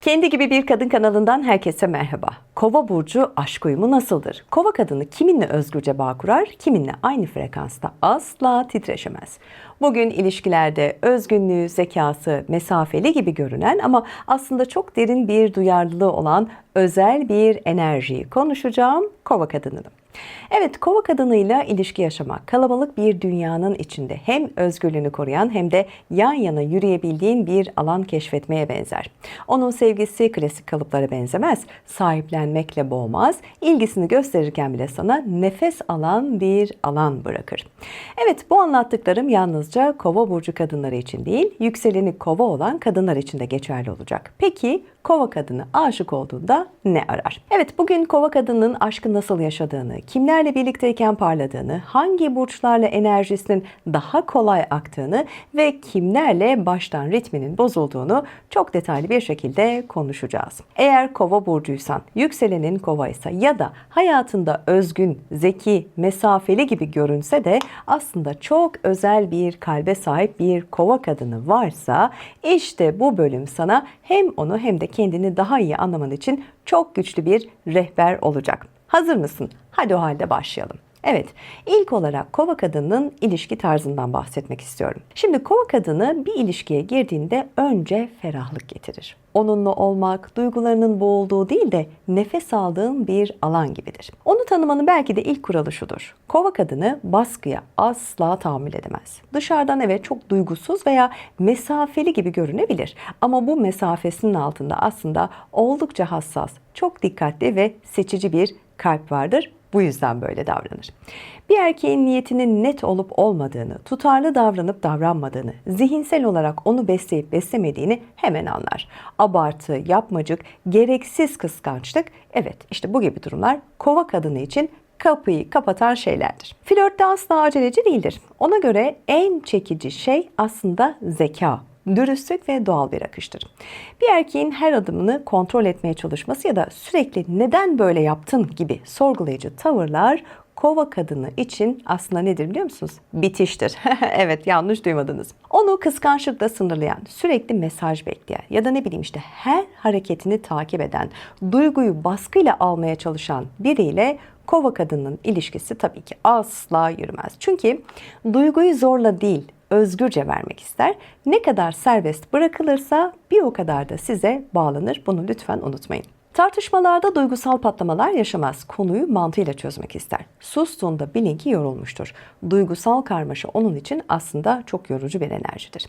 Kendi gibi bir kadın kanalından herkese merhaba. Kova burcu aşk uyumu nasıldır? Kova kadını kiminle özgürce bağ kurar, kiminle aynı frekansta asla titreşemez. Bugün ilişkilerde özgünlüğü, zekası, mesafeli gibi görünen ama aslında çok derin bir duyarlılığı olan özel bir enerjiyi konuşacağım, Kova kadınının. Evet, Kova kadınıyla ilişki yaşamak, kalabalık bir dünyanın içinde hem özgürlüğünü koruyan hem de yan yana yürüyebildiğin bir alan keşfetmeye benzer. Onun sevgisi klasik kalıplara benzemez, sahiplenmekle boğmaz, ilgisini gösterirken bile sana nefes alan bir alan bırakır. Evet, bu anlattıklarım yalnızca Kova burcu kadınları için değil, yükseleni Kova olan kadınlar için de geçerli olacak. Peki, Kova kadını aşık olduğunda ne arar? Evet, bugün Kova kadının aşkı nasıl yaşadığını, kimlerle birlikteyken parladığını, hangi burçlarla enerjisinin daha kolay aktığını ve kimlerle baştan ritminin bozulduğunu çok detaylı bir şekilde konuşacağız. Eğer Kova burcuysan, yükselenin Kovaysa ya da hayatında özgün, zeki, mesafeli gibi görünse de aslında çok özel bir kalbe sahip bir Kova kadını varsa, işte bu bölüm sana hem onu hem de kendini daha iyi anlaman için çok güçlü bir rehber olacak. Hazır mısın? Hadi o halde başlayalım. Evet, ilk olarak Kova kadının ilişki tarzından bahsetmek istiyorum. Şimdi Kova kadını bir ilişkiye girdiğinde önce ferahlık getirir. Onunla olmak, duygularının boğulduğu değil de nefes aldığın bir alan gibidir. Onu tanımanın belki de ilk kuralı şudur. Kova kadını baskıya asla tahammül edemez. Dışarıdan evet çok duygusuz veya mesafeli gibi görünebilir. Ama bu mesafesinin altında aslında oldukça hassas, çok dikkatli ve seçici bir kalp vardır. Bu yüzden böyle davranır. Bir erkeğin niyetinin net olup olmadığını, tutarlı davranıp davranmadığını, zihinsel olarak onu besleyip beslemediğini hemen anlar. Abartı, yapmacık, gereksiz kıskançlık, evet işte bu gibi durumlar Kova kadını için kapıyı kapatan şeylerdir. Flörtte asla aceleci değildir. Ona göre en çekici şey aslında zeka, dürüstlük ve doğal bir akıştır. Bir erkeğin her adımını kontrol etmeye çalışması ya da sürekli neden böyle yaptın gibi sorgulayıcı tavırlar Kova kadını için aslında nedir biliyor musunuz? Bitiştir. Evet, yanlış duymadınız. Onu kıskançlıkla sınırlayan, sürekli mesaj bekleyen ya da ne bileyim işte her hareketini takip eden, duyguyu baskıyla almaya çalışan biriyle Kova kadının ilişkisi tabii ki asla yürümez. Çünkü duyguyu zorla değil, özgürce vermek ister. Ne kadar serbest bırakılırsa bir o kadar da size bağlanır. Bunu lütfen unutmayın. Tartışmalarda duygusal patlamalar yaşamaz. Konuyu mantığıyla çözmek ister. Sustuğunda bilin ki yorulmuştur. Duygusal karmaşa onun için aslında çok yorucu bir enerjidir.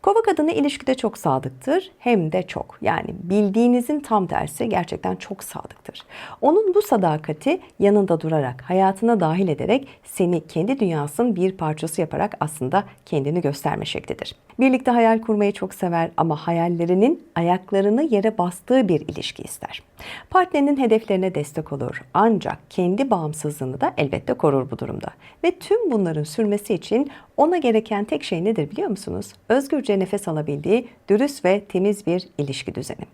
Kova kadını ilişkide çok sadıktır. Hem de çok. Yani bildiğinizin tam tersi gerçekten çok sadıktır. Onun bu sadakati yanında durarak, hayatına dahil ederek seni kendi dünyasının bir parçası yaparak aslında kendini gösterme şeklidir. Birlikte hayal kurmayı çok sever ama hayallerinin ayaklarını yere bastığı bir ilişki ister. Partnerinin hedeflerine destek olur ancak kendi bağımsızlığını da elbette korur bu durumda. Ve tüm bunların sürmesi için ona gereken tek şey nedir biliyor musunuz? Özgürce nefes alabildiği dürüst ve temiz bir ilişki düzeni.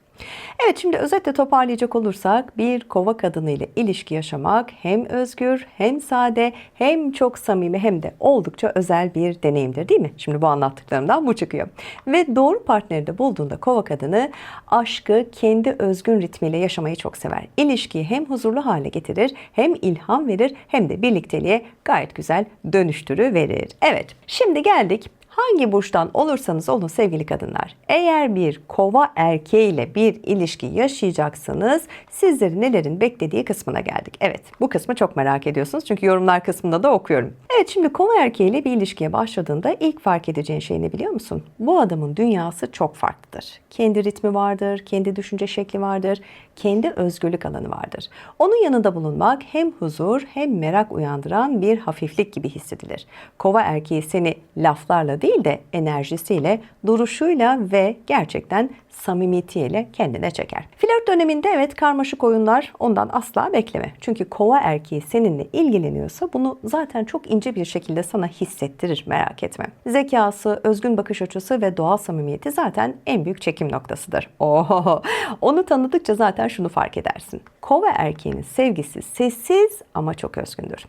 Evet, şimdi özetle toparlayacak olursak bir Kova kadını ile ilişki yaşamak hem özgür, hem sade, hem çok samimi hem de oldukça özel bir deneyimdir değil mi? Şimdi bu anlattıklarımdan bu çıkıyor. Ve doğru partneri de bulduğunda Kova kadını aşkı kendi özgün ritmiyle yaşamayı çok sever. İlişkiyi hem huzurlu hale getirir, hem ilham verir, hem de birlikteliğe gayet güzel dönüştürüverir. Evet, şimdi geldik. Hangi burçtan olursanız olun sevgili kadınlar, eğer bir Kova erkeğiyle bir ilişki yaşayacaksanız sizleri nelerin beklediği kısmına geldik. Evet, bu kısmı çok merak ediyorsunuz çünkü yorumlar kısmında da okuyorum. Evet, şimdi Kova erkeğiyle bir ilişkiye başladığında ilk fark edeceğin şey ne biliyor musun? Bu adamın dünyası çok farklıdır. Kendi ritmi vardır, kendi düşünce şekli vardır, kendi özgürlük alanı vardır. Onun yanında bulunmak hem huzur hem merak uyandıran bir hafiflik gibi hissedilir. Kova erkeği seni laflarla değil de enerjisiyle, duruşuyla ve gerçekten samimiyetiyle kendine çeker. Flört döneminde evet karmaşık oyunlar ondan asla bekleme. Çünkü Kova erkeği seninle ilgileniyorsa bunu zaten çok ince bir şekilde sana hissettirir, merak etme. Zekası, özgün bakış açısı ve doğal samimiyeti zaten en büyük çekim noktasıdır. Oho, onu tanıdıkça zaten şunu fark edersin. Kova erkeğinin sevgisi sessiz ama çok özgündür.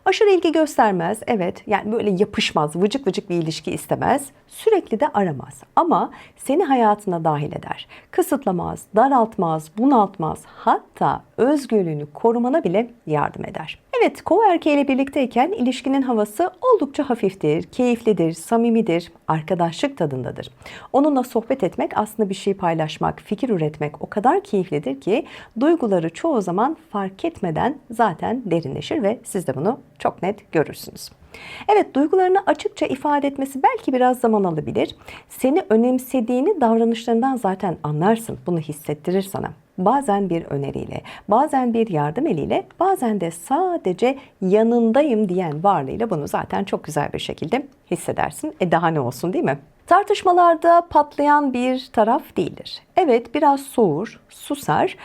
Aşırı ilgi göstermez, evet, yani böyle yapışmaz, vıcık vıcık bir ilişki istemez, sürekli de aramaz. Ama seni hayatına dahil eder. Kısıtlamaz, daraltmaz, bunaltmaz, hatta özgürlüğünü korumana bile yardım eder. Evet, kova erkeğiyle birlikteyken ilişkinin havası oldukça hafiftir, keyiflidir, samimidir, arkadaşlık tadındadır. Onunla sohbet etmek, aslında bir şey paylaşmak, fikir üretmek o kadar keyiflidir ki duyguları çoğu zaman fark etmeden zaten derinleşir ve siz de bunu çok net görürsünüz. Evet, duygularını açıkça ifade etmesi belki biraz zaman alabilir. Seni önemsediğini davranışlarından zaten anlarsın, bunu hissettirir sana. Bazen bir öneriyle, bazen bir yardım eliyle, bazen de sadece yanındayım diyen varlığıyla bunu zaten çok güzel bir şekilde hissedersin. Daha ne olsun, değil mi? Tartışmalarda patlayan bir taraf değildir. Evet, biraz soğur, susar.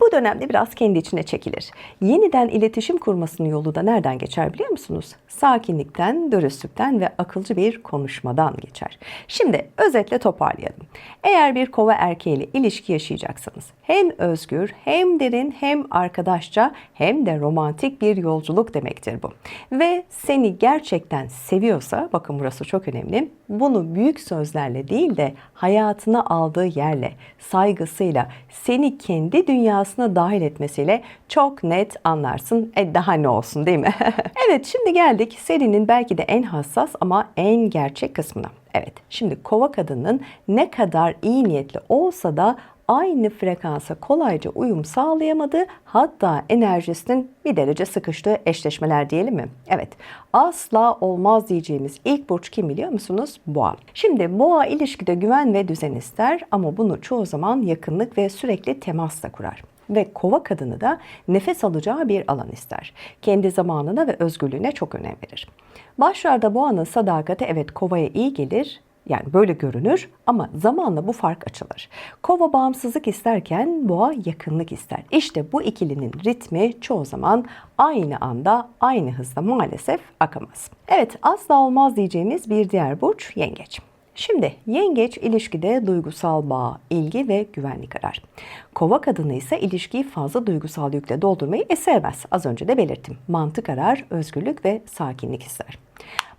Bu dönemde biraz kendi içine çekilir. Yeniden iletişim kurmasının yolu da nereden geçer biliyor musunuz? Sakinlikten, dürüstlükten ve akılcı bir konuşmadan geçer. Şimdi özetle toparlayalım. Eğer bir kova erkeğiyle ilişki yaşayacaksanız hem özgür, hem derin, hem arkadaşça, hem de romantik bir yolculuk demektir bu. Ve seni gerçekten seviyorsa, bakın burası çok önemli, bunu büyük sözlerle değil de hayatına aldığı yerle, saygısıyla, seni kendi dünyasına dahil etmesiyle çok net anlarsın. Daha ne olsun, değil mi? Evet, şimdi geldik serinin belki de en hassas ama en gerçek kısmına. Evet, şimdi kova kadının ne kadar iyi niyetli olsa da aynı frekansa kolayca uyum sağlayamadığı, hatta enerjisinin bir derece sıkıştığı eşleşmeler diyelim mi? Evet, asla olmaz diyeceğimiz ilk burç kim biliyor musunuz? Boğa. Şimdi boğa ilişkide güven ve düzen ister ama bunu çoğu zaman yakınlık ve sürekli temasla kurar. Ve kova kadını da nefes alacağı bir alan ister. Kendi zamanına ve özgürlüğüne çok önem verir. Başlarda boğanın sadakati evet kovaya iyi gelir, yani böyle görünür ama zamanla bu fark açılır. Kova bağımsızlık isterken boğa yakınlık ister. İşte bu ikilinin ritmi çoğu zaman aynı anda, aynı hızda maalesef akamaz. Evet, asla olmaz diyeceğimiz bir diğer burç yengeç. Şimdi yengeç ilişkide duygusal bağ, ilgi ve güvenlik arar. Kova kadını ise ilişkiyi fazla duygusal yükle doldurmayı sevmez. Az önce de belirttim. Mantık arar, özgürlük ve sakinlik ister.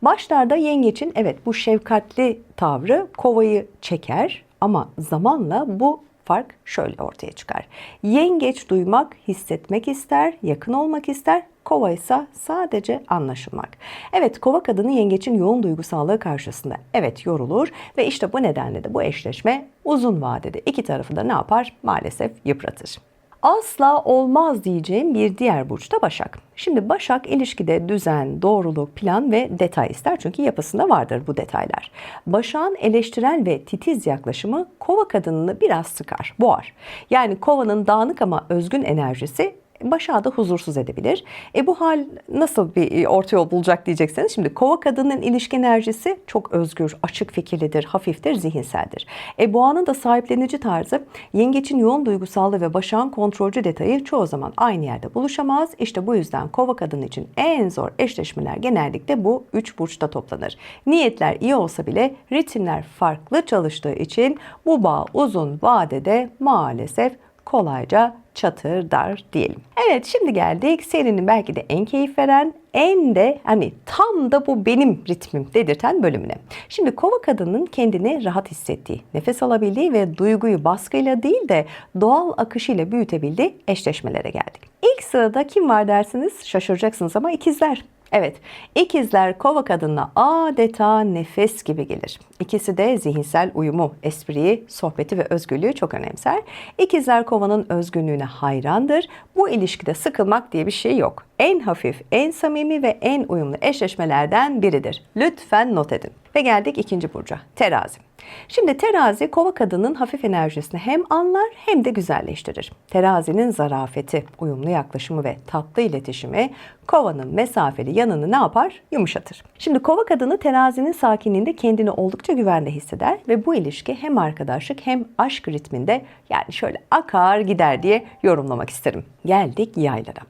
Başlarda yengeçin evet bu şefkatli tavrı kovayı çeker ama zamanla bu fark şöyle ortaya çıkar. Yengeç duymak, hissetmek ister, yakın olmak ister. Kova ise sadece anlaşılmak. Evet, kova kadını yengeçin yoğun duygusallığı karşısında evet yorulur ve işte bu nedenle de bu eşleşme uzun vadede iki tarafı da ne yapar? Maalesef yıpratır. Asla olmaz diyeceğim bir diğer burç da Başak. Şimdi Başak ilişkide düzen, doğruluk, plan ve detay ister çünkü yapısında vardır bu detaylar. Başak'ın eleştirel ve titiz yaklaşımı kova kadınını biraz sıkar, boğar. Yani kovanın dağınık ama özgün enerjisi Başak'ı da huzursuz edebilir. Bu hal nasıl bir orta yol bulacak diyecekseniz, şimdi kova kadının ilişki enerjisi çok özgür, açık fikirlidir, hafiftir, zihinseldir. Boğanın da sahiplenici tarzı, yengeçin yoğun duygusallığı ve Başak'ın kontrolcü detayı çoğu zaman aynı yerde buluşamaz. İşte bu yüzden kova kadını için en zor eşleşmeler genellikle bu üç burçta toplanır. Niyetler iyi olsa bile ritimler farklı çalıştığı için bu bağ uzun vadede maalesef kolayca çatırdar diyelim. Evet, şimdi geldik serinin belki de en keyif veren, en de hani tam da bu benim ritmim dedirten bölümüne. Şimdi kova kadının kendini rahat hissettiği, nefes alabildiği ve duyguyu baskıyla değil de doğal akışıyla büyütebildiği eşleşmelere geldik. İlk sırada kim var dersiniz? Şaşıracaksınız ama ikizler. Evet, ikizler kova kadınına adeta nefes gibi gelir. İkisi de zihinsel uyumu, espriyi, sohbeti ve özgürlüğü çok önemser. İkizler kovanın özgünlüğüne hayrandır. Bu ilişkide sıkılmak diye bir şey yok. En hafif, en samimi ve en uyumlu eşleşmelerden biridir. Lütfen not edin. Ve geldik ikinci burca, terazi. Şimdi terazi kova kadının hafif enerjisini hem anlar hem de güzelleştirir. Terazinin zarafeti, uyumlu yaklaşımı ve tatlı iletişimi kovanın mesafeli yanını ne yapar? Yumuşatır. Şimdi kova kadını terazinin sakinliğinde kendini oldukça güvende hisseder ve bu ilişki hem arkadaşlık hem aşk ritminde, yani şöyle akar gider diye yorumlamak isterim. Geldik yaylara.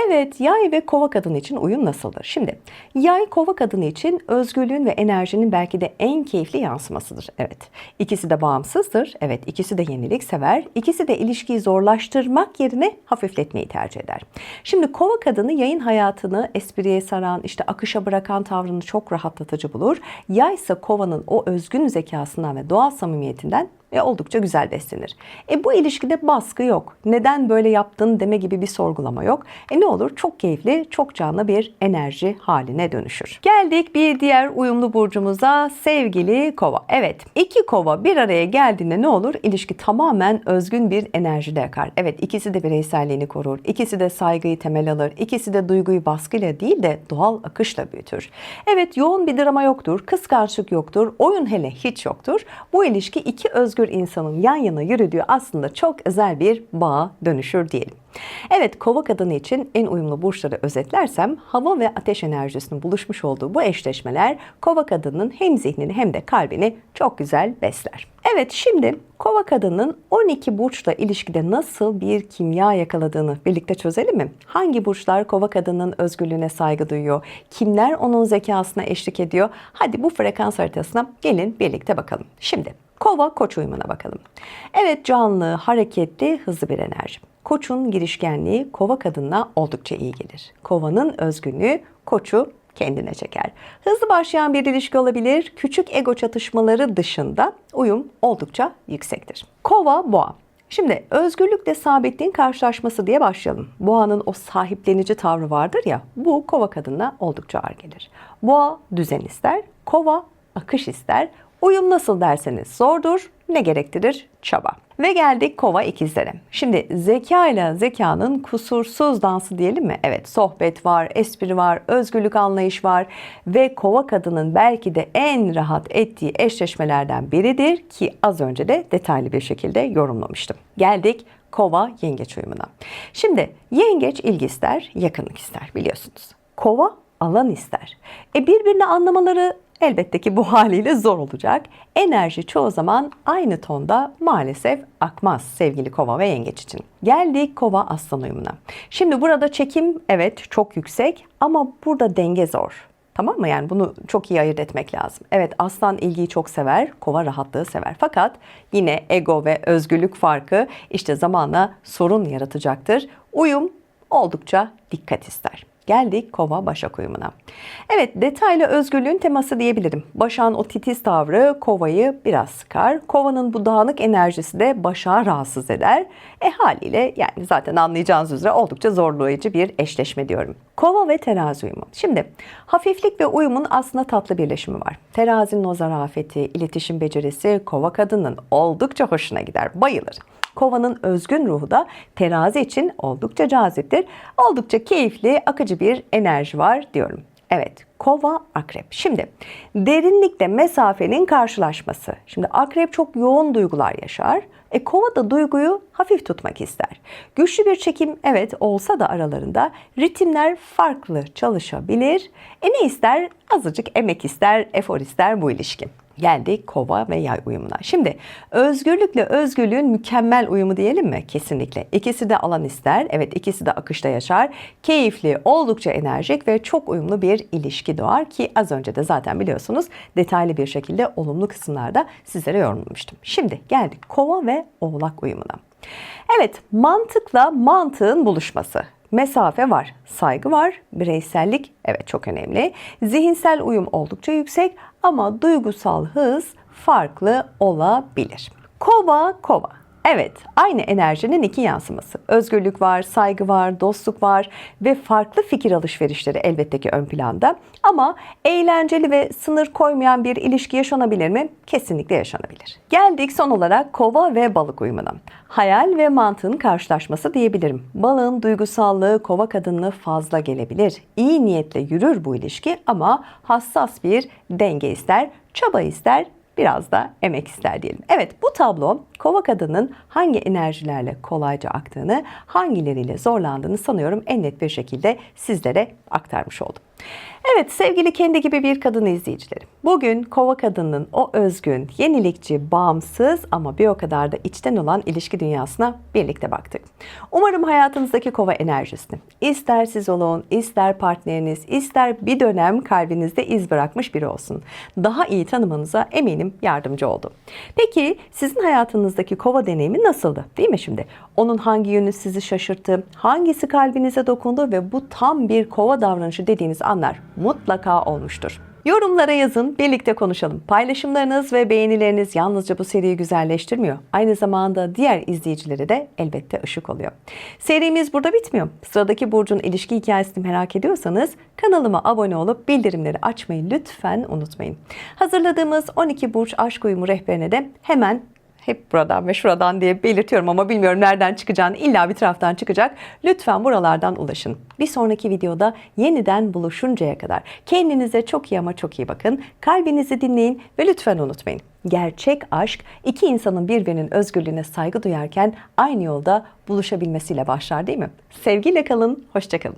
Evet, yay ve kova kadını için uyum nasıldır? Şimdi yay kova kadını için özgürlüğün ve enerjinin belki de en keyifli yansımasıdır. Evet. İkisi de bağımsızdır. Evet. İkisi de yenilik sever. İkisi de ilişkiyi zorlaştırmak yerine hafifletmeyi tercih eder. Şimdi kova kadını yayın hayatını espriye saran, işte akışa bırakan tavrını çok rahatlatıcı bulur. Yay ise kovanın o özgün zekasından ve doğal samimiyetinden oldukça güzel beslenir. Bu ilişkide baskı yok. Neden böyle yaptın deme gibi bir sorgulama yok. Ne olur? Çok keyifli, çok canlı bir enerji haline dönüşür. Geldik bir diğer uyumlu burcumuza, sevgili kova. Evet, iki kova bir araya geldiğinde ne olur? İlişki tamamen özgün bir enerjide yakar. Evet, ikisi de bireyselliğini korur. İkisi de saygıyı temel alır. İkisi de duyguyu baskıyla değil de doğal akışla büyütür. Evet, yoğun bir drama yoktur. Kıskançlık yoktur. Oyun hele hiç yoktur. Bu ilişki iki özgür insanın yan yana yürüdüğü aslında çok özel bir bağa dönüşür diyelim. Evet, kova kadını için en uyumlu burçları özetlersem hava ve ateş enerjisinin buluşmuş olduğu bu eşleşmeler kova kadının hem zihnini hem de kalbini çok güzel besler. Evet, şimdi kova kadının 12 burçla ilişkide nasıl bir kimya yakaladığını birlikte çözelim mi? Hangi burçlar kova kadının özgürlüğüne saygı duyuyor? Kimler onun zekasına eşlik ediyor? Hadi bu frekans haritasına gelin birlikte bakalım. Şimdi kova koç uyumuna bakalım. Evet, canlı, hareketli, hızlı bir enerji. Koçun girişkenliği kova kadınına oldukça iyi gelir. Kovanın özgünlüğü koçu kendine çeker. Hızlı başlayan bir ilişki olabilir. Küçük ego çatışmaları dışında uyum oldukça yüksektir. Kova, boğa. Şimdi özgürlükle sabitliğin karşılaşması diye başlayalım. Boğanın o sahiplenici tavrı vardır ya, bu kova kadınına oldukça ağır gelir. Boğa düzen ister, kova akış ister. Uyum nasıl derseniz zordur, ne gerektirir? Çaba. Ve geldik kova ikizlere. Şimdi zeka ile zekanın kusursuz dansı diyelim mi? Evet, sohbet var, espri var, özgürlük anlayış var ve kova kadının belki de en rahat ettiği eşleşmelerden biridir ki az önce de detaylı bir şekilde yorumlamıştım. Geldik kova yengeç uyumuna. Şimdi yengeç ilgi ister, yakınlık ister biliyorsunuz. Kova alan ister. Birbirini anlamaları elbette ki bu haliyle zor olacak. Enerji çoğu zaman aynı tonda maalesef akmaz sevgili kova ve yengeç için. Geldik kova aslan uyumuna. Şimdi burada çekim evet çok yüksek ama burada denge zor. Tamam mı? Yani bunu çok iyi ayırt etmek lazım. Evet, aslan ilgiyi çok sever, kova rahatlığı sever. Fakat yine ego ve özgürlük farkı işte zamanla sorun yaratacaktır. Uyum oldukça dikkat ister. Geldik kova başak uyumuna. Evet, detaylı özgürlüğün teması diyebilirim. Başak'ın o titiz tavrı kovayı biraz sıkar. Kovanın bu dağınık enerjisi de başağı rahatsız eder. Haliyle yani zaten anlayacağınız üzere oldukça zorlayıcı bir eşleşme diyorum. Kova ve terazi uyumu. Şimdi hafiflik ve uyumun aslında tatlı birleşimi var. Terazinin o zarafeti, iletişim becerisi kova kadının oldukça hoşuna gider, bayılır. Kovanın özgün ruhu da terazi için oldukça caziptir. Oldukça keyifli, akıcı bir enerji var diyorum. Evet, kova, akrep. Şimdi derinlikle mesafenin karşılaşması. Şimdi akrep çok yoğun duygular yaşar. Kova da duyguyu hafif tutmak ister. Güçlü bir çekim evet olsa da aralarında ritimler farklı çalışabilir. Ne ister? Azıcık emek ister, efor ister bu ilişki. Geldik kova ve yay uyumuna. Şimdi özgürlükle özgürlüğün mükemmel uyumu diyelim mi? Kesinlikle. İkisi de alan ister. Evet, ikisi de akışta yaşar. Keyifli, oldukça enerjik ve çok uyumlu bir ilişki doğar ki az önce de zaten biliyorsunuz detaylı bir şekilde olumlu kısımlarda sizlere yorumlamıştım. Şimdi geldik kova ve oğlak uyumuna. Evet, mantıkla mantığın buluşması. Mesafe var, saygı var, bireysellik evet çok önemli. Zihinsel uyum oldukça yüksek ama duygusal hız farklı olabilir. Kova, kova. Evet, aynı enerjinin iki yansıması. Özgürlük var, saygı var, dostluk var ve farklı fikir alışverişleri elbette ki ön planda. Ama eğlenceli ve sınır koymayan bir ilişki yaşanabilir mi? Kesinlikle yaşanabilir. Geldik son olarak kova ve balık uyumuna. Hayal ve mantığın karşılaşması diyebilirim. Balığın duygusallığı kova kadınlığı fazla gelebilir. İyi niyetle yürür bu ilişki ama hassas bir denge ister, çaba ister, biraz da emek ister diyelim. Evet, bu tablo Kova kadının hangi enerjilerle kolayca aktığını, hangileriyle zorlandığını sanıyorum en net bir şekilde sizlere aktarmış oldum. Evet sevgili kendi gibi bir kadın izleyicilerim. Bugün Kova kadının o özgün, yenilikçi, bağımsız ama bir o kadar da içten olan ilişki dünyasına birlikte baktık. Umarım hayatınızdaki Kova enerjisini, ister siz olun, ister partneriniz, ister bir dönem kalbinizde iz bırakmış biri olsun, daha iyi tanımanıza eminim yardımcı oldu. Peki sizin hayatınızdaki Kova deneyimi nasıldı? Değil mi şimdi? Onun hangi yönü sizi şaşırttı, hangisi kalbinize dokundu ve bu tam bir Kova davranışı dediğiniz anlar mutlaka olmuştur. Yorumlara yazın, birlikte konuşalım. Paylaşımlarınız ve beğenileriniz yalnızca bu seriyi güzelleştirmiyor. Aynı zamanda diğer izleyicilere de elbette ışık oluyor. Serimiz burada bitmiyor. Sıradaki burcun ilişki hikayesini merak ediyorsanız kanalıma abone olup bildirimleri açmayı lütfen unutmayın. Hazırladığımız 12 burç aşk uyumu rehberine de hemen hep buradan ve şuradan diye belirtiyorum ama bilmiyorum nereden çıkacağını, illa bir taraftan çıkacak. Lütfen buralardan ulaşın. Bir sonraki videoda yeniden buluşuncaya kadar kendinize çok iyi ama çok iyi bakın. Kalbinizi dinleyin ve lütfen unutmayın. Gerçek aşk iki insanın birbirinin özgürlüğüne saygı duyarken aynı yolda buluşabilmesiyle başlar değil mi? Sevgiyle kalın, hoşça kalın.